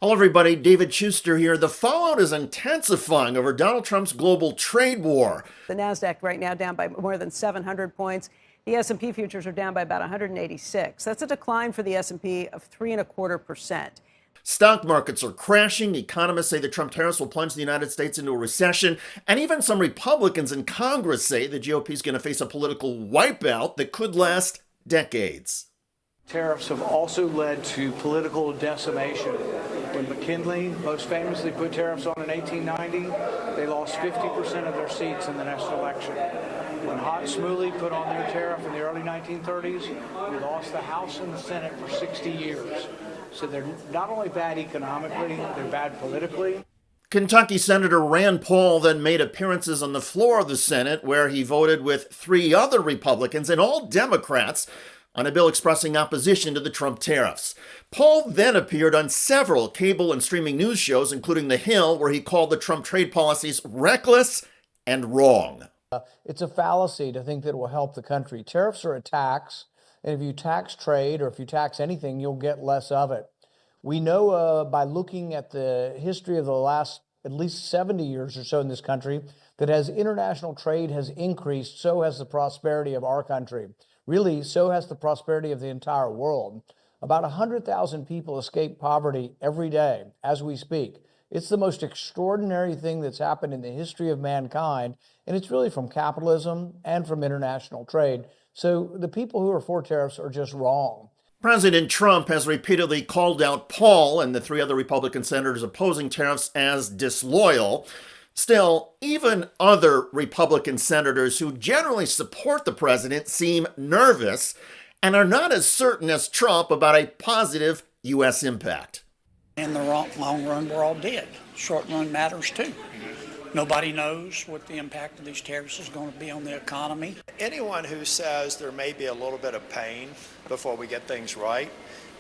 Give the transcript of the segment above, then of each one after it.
Hello, everybody. David Schuster here. The fallout is intensifying over Donald Trump's global trade war. The Nasdaq right now down by more than 700 points. The S&P futures are down by about 186. That's a decline for the S&P of 3.25%. Stock markets are crashing. Economists say the Trump tariffs will plunge the United States into a recession. And even some Republicans in Congress say the GOP is going to face a political wipeout that could last decades. Tariffs have also led to political decimation. When McKinley most famously put tariffs on in 1890, they lost 50% of their seats in the next election. When Hott Smuley put on their tariff in the early 1930s, we lost the House and the Senate for 60 years. So they're not only bad economically, they're bad politically. Kentucky Senator Rand Paul then made appearances on the floor of the Senate, where he voted with three other Republicans and all Democrats on a bill expressing opposition to the Trump tariffs. Paul then appeared on several cable and streaming news shows, including The Hill, where he called the Trump trade policies reckless and wrong. It's a fallacy to think that it will help the country. Tariffs are a tax, and if you tax trade or if you tax anything, you'll get less of it. We know by looking at the history of the last at least 70 years or so in this country that as international trade has increased, so has the prosperity of our country. Really, so has the prosperity of the entire world. About 100,000 people escape poverty every day as we speak. It's the most extraordinary thing that's happened in the history of mankind, and it's really from capitalism and from international trade. So the people who are for tariffs are just wrong. President Trump has repeatedly called out Paul and the three other Republican senators opposing tariffs as disloyal. Still, even other Republican senators who generally support the president seem nervous and are not as certain as Trump about a positive U.S. impact. In the long run, we're all dead. Short run matters too. Nobody knows what the impact of these tariffs is going to be on the economy. Anyone who says there may be a little bit of pain before we get things right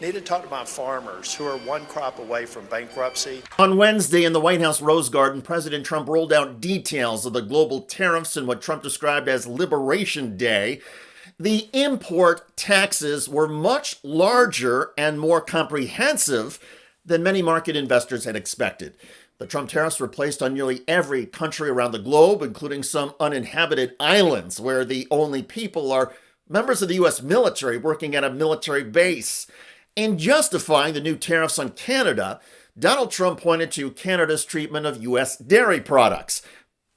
need to talk about farmers who are one crop away from bankruptcy. On Wednesday in the White House Rose Garden, President Trump rolled out details of the global tariffs in what Trump described as Liberation Day. The import taxes were much larger and more comprehensive than many market investors had expected. The Trump tariffs were placed on nearly every country around the globe, including some uninhabited islands where the only people are members of the U.S. military working at a military base. In justifying the new tariffs on Canada, Donald Trump pointed to Canada's treatment of U.S. dairy products.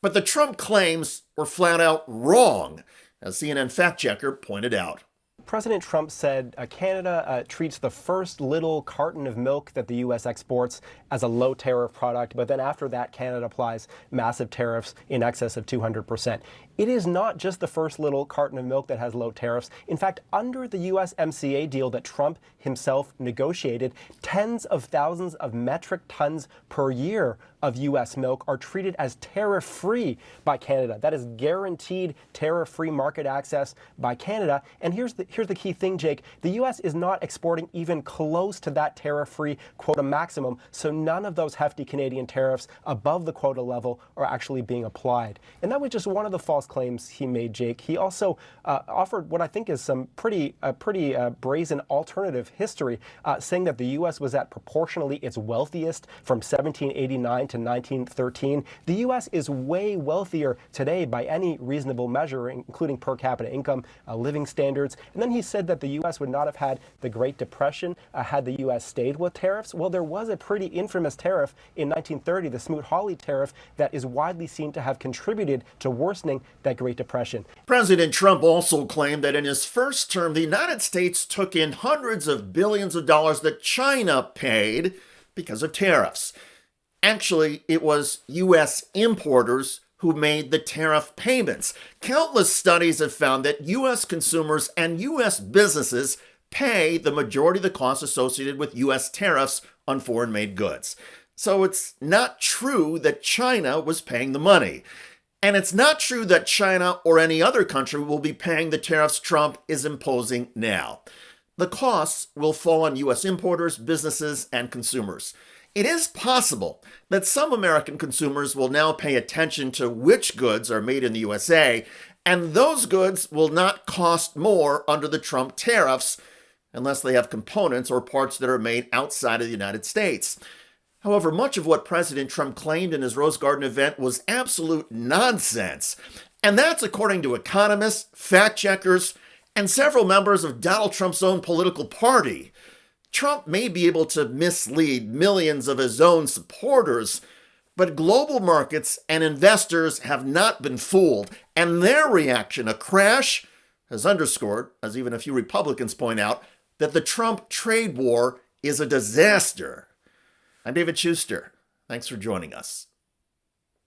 But the Trump claims were flat out wrong, as CNN fact checker pointed out. President Trump said Canada treats the first little carton of milk that the U.S. exports as a low tariff product, but then after that, Canada applies massive tariffs in excess of 200%. It is not just the first little carton of milk that has low tariffs. In fact, under the USMCA deal that Trump himself negotiated, tens of thousands of metric tons per year of U.S. milk are treated as tariff-free by Canada. That is guaranteed tariff-free market access by Canada. And here's the key thing, Jake. The U.S. is not exporting even close to that tariff-free quota maximum, so none of those hefty Canadian tariffs above the quota level are actually being applied. And that was just one of the false claims he made, Jake. He also offered what I think is some pretty brazen alternative history, saying that the U.S. was at proportionally its wealthiest from 1789 to 1913. The U.S. is way wealthier today by any reasonable measure, including per capita income, living standards. And then he said that the U.S. would not have had the Great Depression had the U.S. stayed with tariffs. Well, there was a pretty infamous tariff in 1930, the Smoot-Hawley tariff, that is widely seen to have contributed to worsening that Great Depression. President Trump also claimed that in his first term, the United States took in hundreds of billions of dollars that China paid because of tariffs. Actually, it was U.S. importers who made the tariff payments. Countless studies have found that U.S. consumers and U.S. businesses pay the majority of the costs associated with U.S. tariffs on foreign-made goods. So it's not true that China was paying the money. And it's not true that China or any other country will be paying the tariffs Trump is imposing now. The costs will fall on U.S. importers, businesses, and consumers. It is possible that some American consumers will now pay attention to which goods are made in the USA, and those goods will not cost more under the Trump tariffs unless they have components or parts that are made outside of the United States. However, much of what President Trump claimed in his Rose Garden event was absolute nonsense. And that's according to economists, fact checkers, and several members of Donald Trump's own political party. Trump may be able to mislead millions of his own supporters, but global markets and investors have not been fooled, and their reaction, a crash, has underscored, as even a few Republicans point out, that the Trump trade war is a disaster. I'm David Schuster. Thanks for joining us.